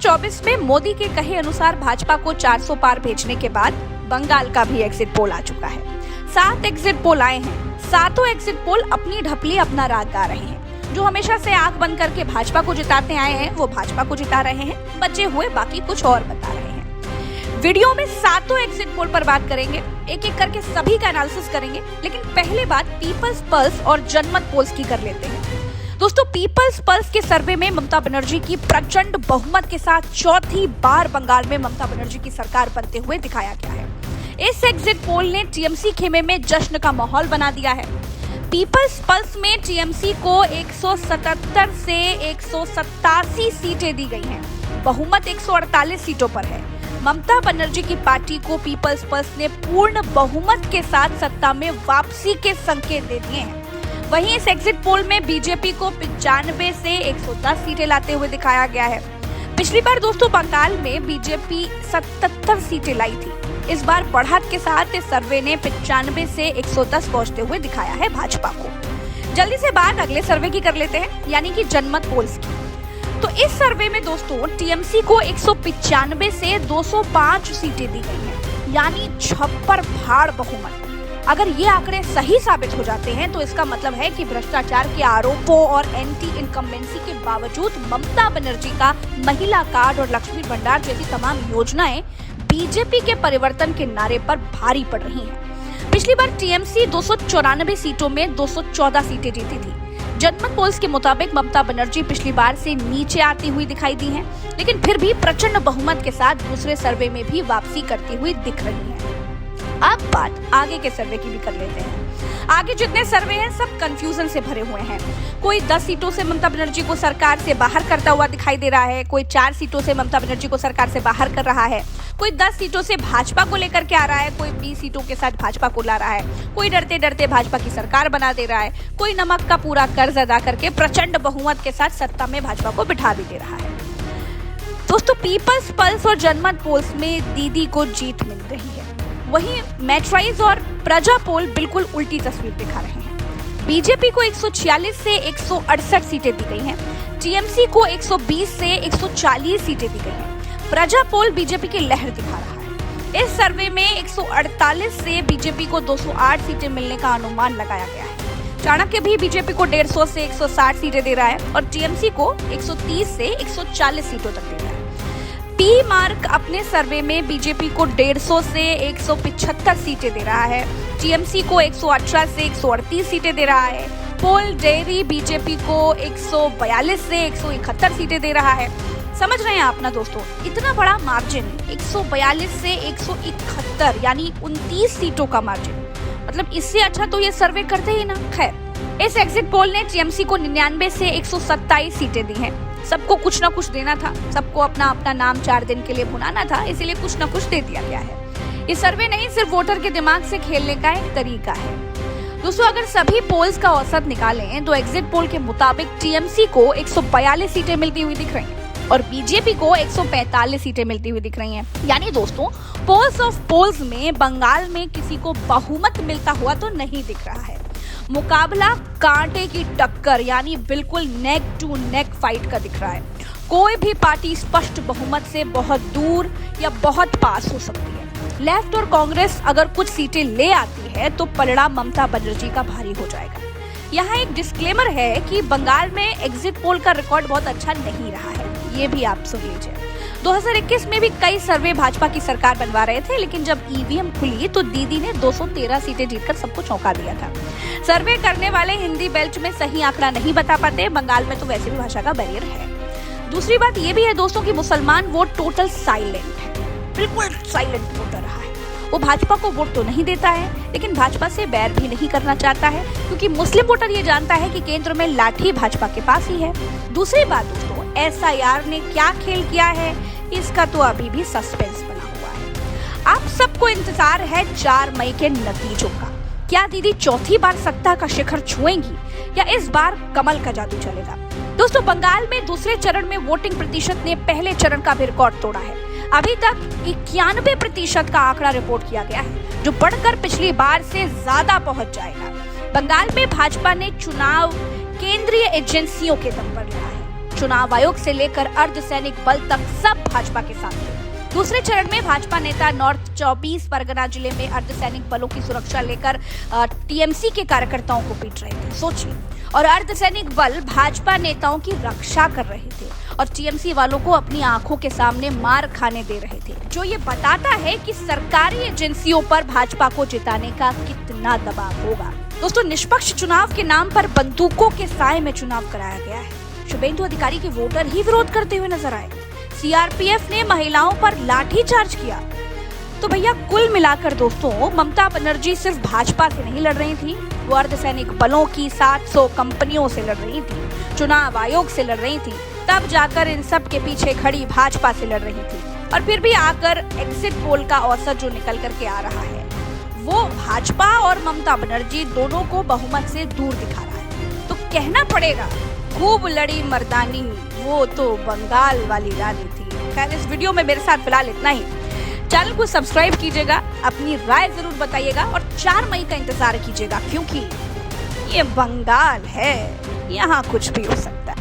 2024 में मोदी के कहे अनुसार भाजपा को 400 पार भेजने के बाद बंगाल का भी एग्जिट पोल आ चुका है। 7 एग्जिट पोल आए हैं। सातों एग्जिट पोल अपनी ढपली अपना राग गा रहे हैं। जो हमेशा से आंख बंद करके भाजपा को जिताते आए हैं वो भाजपा को जिता रहे हैं, बचे हुए बाकी कुछ और बता रहे हैं। वीडियो में सातों एग्जिट पोल पर बात करेंगे, एक एक करके सभी का एनालिसिस करेंगे, लेकिन पहले बात पीपल्स पल्स और जनमत पोल्स की कर लेते हैं। दोस्तों, पीपल्स पल्स के सर्वे में ममता बनर्जी की प्रचंड बहुमत के साथ चौथी बार बंगाल में ममता बनर्जी की सरकार बनते हुए दिखाया गया है। इस एग्जिट पोल ने टीएमसी खेमे में जश्न का माहौल बना दिया है। पीपल्स पल्स में टीएमसी को 177 से 187 सीटें दी गई हैं। बहुमत 148 सीटों पर है। ममता बनर्जी की पार्टी को पीपल्स पल्स ने पूर्ण बहुमत के साथ सत्ता में वापसी के संकेत दे दिए हैं। वहीं इस एग्जिट पोल में बीजेपी को 95 से 110 सीटें लाते हुए दिखाया गया है। पिछली बार दोस्तों बंगाल में बीजेपी 77 सीटें लाई थी। इस बार बढ़त के साथ इस सर्वे ने 95 से 110 पहुंचते हुए दिखाया है भाजपा को। जल्दी से बात अगले सर्वे की कर लेते हैं, यानी कि जनमत पोल्स की। तो इस सर्वे में दोस्तों टीएमसी को 195 से 205 सीटें दी गई हैं, यानी छप्पर फाड़ बहुमत। अगर ये आंकड़े सही साबित हो जाते हैं तो इसका मतलब है कि भ्रष्टाचार के आरोपों और एंटी इनकम्बेंसी के बावजूद ममता बनर्जी का महिला कार्ड और लक्ष्मी भंडार जैसी तमाम योजनाएं बीजेपी के परिवर्तन के नारे पर भारी पड़ रही हैं। पिछली बार टीएमसी 294 सीटों में 214 सीटें जीती थी। जनमत पोल्स के मुताबिक ममता बनर्जी पिछली बार से नीचे आती हुई दिखाई दी हैं, लेकिन फिर भी प्रचंड बहुमत के साथ दूसरे सर्वे में भी वापसी करती हुई दिख रही है। अब बात आगे के सर्वे की भी कर लेते हैं। आगे जितने सर्वे हैं सब कंफ्यूजन से भरे हुए हैं। कोई 10 सीटों से ममता बनर्जी को सरकार से बाहर करता हुआ दिखाई दे रहा है, कोई 4 सीटों से ममता बनर्जी को सरकार से बाहर कर रहा है, कोई 10 सीटों से भाजपा को लेकर के आ रहा है, कोई 20 सीटों के साथ भाजपा को ला रहा है, कोई डरते डरते भाजपा की सरकार बना दे रहा है, कोई नमक का पूरा कर्ज अदा करके प्रचंड बहुमत के साथ सत्ता में भाजपा को बिठा भी दे रहा है। दोस्तों, पीपल्स पल्स और जनमत पोल्स में दीदी को जीत मिल रही है। वहीं मैट्राइज और प्रजा पोल बिल्कुल उल्टी तस्वीर दिखा रहे हैं। बीजेपी को 146 से 168 सीटें दी गई हैं। टीएमसी को 120 से 140 सीटें दी गई हैं। प्रजा पोल बीजेपी की लहर दिखा रहा है। इस सर्वे में 148 से बीजेपी को 208 सीटें मिलने का अनुमान लगाया गया है। चाणक्य भी बीजेपी को 150 से 160 सीटें दे रहा है और टीएमसी को 130 से 140 सीटों तक दे रहा है। पी मार्क अपने सर्वे में बीजेपी को 150 से 175 सीटें दे रहा है। टीएमसी को 118 से 138 सीटें दे रहा है। पोल डेयरी बीजेपी को 142 से 171 सीटें दे रहा है। समझ रहे हैं आप ना दोस्तों, इतना बड़ा मार्जिन 142 से 171 यानी 29 सीटों का मार्जिन, मतलब इससे अच्छा तो ये सर्वे करते ही ना। खैर, इस एग्जिट पोल ने टीएमसी को 99 से 127 सीटें दी हैं। सबको कुछ ना कुछ देना था, सबको अपना अपना नाम 4 दिन के लिए भुनाना था, इसीलिए कुछ ना कुछ दे दिया गया है। ये सर्वे नहीं, सिर्फ वोटर के दिमाग से खेलने का एक तरीका है। दोस्तों, अगर सभी पोल्स का औसत निकालें तो एग्जिट पोल के मुताबिक टीएमसी को 142 सीटें मिलती हुई दिख रही हैं और बीजेपी को 145 सीटें मिलती हुई दिख रही हैं। यानी दोस्तों, पोल्स ऑफ पोल्स में बंगाल में किसी को बहुमत मिलता हुआ तो नहीं दिख रहा है। मुकाबला कांटे की टक्कर यानी बिल्कुल नेक टू नेक फाइट का दिख रहा है। कोई भी पार्टी स्पष्ट बहुमत से बहुत दूर या बहुत पास हो सकती है। लेफ्ट और कांग्रेस अगर कुछ सीटें ले आती है तो परिणाम ममता बनर्जी का भारी हो जाएगा। यहाँ एक डिस्क्लेमर है कि बंगाल में एग्जिट पोल का रिकॉर्ड बहुत अच्छा नहीं रहा है, ये भी आप सुन लीजिए। 2021 में भी कई सर्वे भाजपा की सरकार बनवा रहे थे, लेकिन जब ईवीएम खुली तो दीदी ने 213 सीटें जीतकर सबको चौंका दिया था। सर्वे करने वाले हिंदी बेल्ट में सही आंकड़ा नहीं बता पाते। बंगाल में तो वैसे भी भाषा का बैरियर है। दूसरी बात ये भी है दोस्तों कि मुसलमान वोट टोटल साइलेंट है, बिल्कुल साइलेंट वोटर रहा है। वो भाजपा को वोट तो नहीं देता है, लेकिन भाजपा से बैर भी नहीं करना चाहता है, क्योंकि मुस्लिम वोटर ये जानता है कि केंद्र में लाठी भाजपा के पास ही है। दूसरी बात दोस्तों, एसआईआर ने क्या खेल किया है इसका तो अभी भी सस्पेंस बना हुआ है। आप सबको इंतजार है 4 मई के नतीजों का। क्या दीदी चौथी बार सत्ता का शिखर छुएंगी या इस बार कमल का जादू चलेगा? दोस्तों, बंगाल में दूसरे चरण में वोटिंग प्रतिशत ने पहले चरण का भी रिकॉर्ड तोड़ा है। अभी तक 91% का आंकड़ा रिपोर्ट किया गया है, जो बढ़कर पिछली बार से ज्यादा पहुंच जाएगा। बंगाल में भाजपा ने चुनाव केंद्रीय एजेंसियों के दम पर लड़ा है। चुनाव आयोग से लेकर अर्धसैनिक बल तक सब भाजपा के साथ थे। दूसरे चरण में भाजपा नेता नॉर्थ 24 परगना जिले में अर्धसैनिक बलों की सुरक्षा लेकर टीएमसी के कार्यकर्ताओं को पीट रहे थे, सोचिए। और अर्धसैनिक बल भाजपा नेताओं की रक्षा कर रहे थे और टीएमसी वालों को अपनी आंखों के सामने मार खाने दे रहे थे, जो ये बताता है कि सरकारी एजेंसियों पर भाजपा को जिताने का कितना दबाव होगा। दोस्तों, निष्पक्ष चुनाव के नाम पर बंदूकों के साए में चुनाव कराया गया है। शुभेंदु अधिकारी के वोटर ही विरोध करते हुए नजर आए। सीआरपीएफ ने महिलाओं पर लाठीचार्ज किया। तो भैया, कुल मिलाकर दोस्तों, ममता बनर्जी सिर्फ भाजपा से नहीं लड़ रही थी, वो अर्धसैनिक बलों की 700 कंपनियों से लड़ रही थी, चुनाव आयोग से लड़ रही थी, तब जाकर इन सब के पीछे खड़ी भाजपा से लड़ रही थी। और फिर भी आकर एग्जिट पोल का औसत जो निकल करके आ रहा है, वो भाजपा और ममता बनर्जी दोनों को बहुमत से दूर दिखा रहा है। तो कहना पड़ेगा, खूब लड़ी मर्दानी, वो तो बंगाल वाली रानी थी। खैर, इस वीडियो में मेरे साथ फिलहाल इतना ही। चैनल को सब्सक्राइब कीजिएगा, अपनी राय जरूर बताइएगा और 4 मई का इंतजार कीजिएगा, क्योंकि ये बंगाल है, यहाँ कुछ भी हो सकता है।